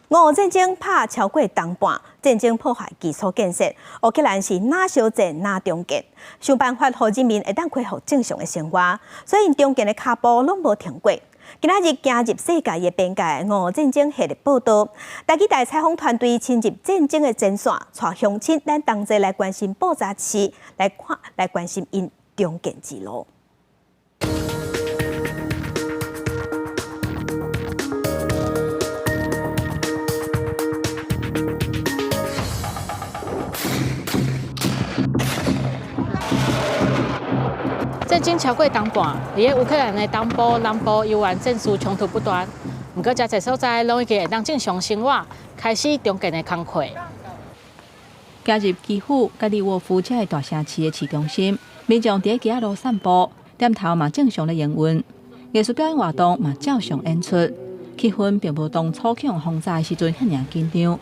俄乌战争拍超过东半，战争破坏基础建设，乌克兰是哪小镇哪中建，想办法让人民会当恢复正常的生活，所以中建的脚步拢无停过。今仔日行入世界的边界，俄乌战争系列报道，台记台采访团队亲入战争的前线，带乡亲咱同齐来关心爆炸市，来关心因中建之路。战争超过东半，而且乌克兰的东部、南部犹原战事冲突不断。不过，这些所在拢已经会当正常生活，开始重建的工作。加入基辅、加利沃夫这个大城市的市中心，民众伫街仔路散步，店头嘛正常的营运，艺术表演活动嘛照常演出，气氛并无当初强轰炸的时阵遐尔紧张。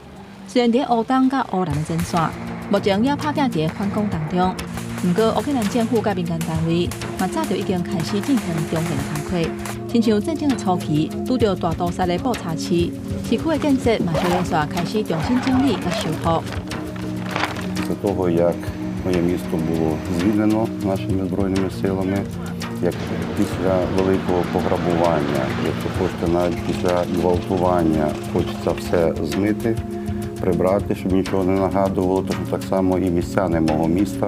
虽然伫乌东甲乌南的前线，目前也拍拼伫反攻当中。不过，乌克兰政府甲民间单位嘛早就已经开始进行重建工作，亲像战争的初期，拄到大屠杀的爆炸市，市区的建设嘛小连续开始重新整理甲修复。Після того, як моє місто було звільнено нашими збройними силами, як після великого пограбування, якщо хочете, навіть після гвалтування, хочеться все змити, прибрати, щоб нічого не нагадувало, тож так само і містяни мого міста.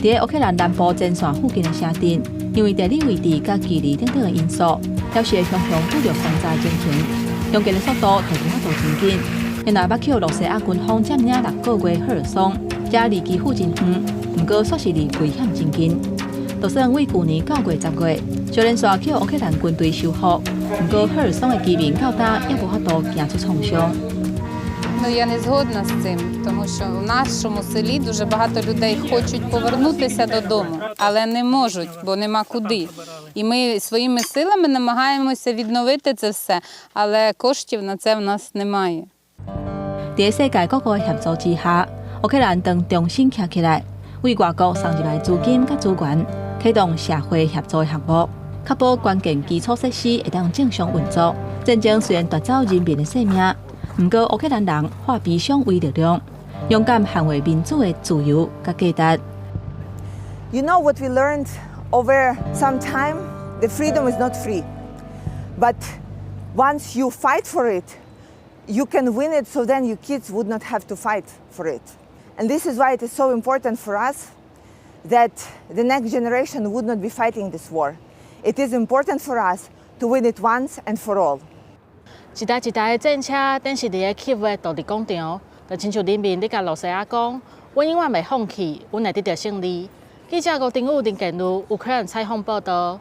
伫乌克兰南部前线附近的城镇，因为地理位置甲距离等等的因素，表示常常拄着轰炸进行，重建的速度就无法度真紧。原来北克罗西亚军方占领6个月赫尔松，这离基辅真远，不过确实离危险真近。就算为去年9月、10月，小连续叫乌克兰军队收复，不过赫尔松的居民到今也无法度行出创伤。Ну, я не згодна з цим, тому що в нашому селі дуже багато людей хочуть повернутися додому, але не можуть, бо нема куди. І ми своїми силами намагаємося відновити це все, але коштів на це в нас немає. 在世界各国的协助之下，乌克兰当重新站起来，为外国送入来资金甲资源，启动社会协作的项目，确保关键基础设施会当正常运作。战争虽然夺走人民的性命。不过，乌克兰人化悲伤为力量，勇敢捍卫民主的自由甲价值。You know what we learned over some time? The freedom is not free. But once you fight for it, you can win it, so then your kids would not have to fight for it. And this is why it is so important for us that the next generation would not be fighting this war. It is important for us to win it once and for all. 一台一台的战车，展示伫个基辅的独立广场，就亲像人民伫甲罗西亚讲：“阮永远袂放弃，阮会得到胜利。”记者吴定宇、林建如，乌克兰采访报道。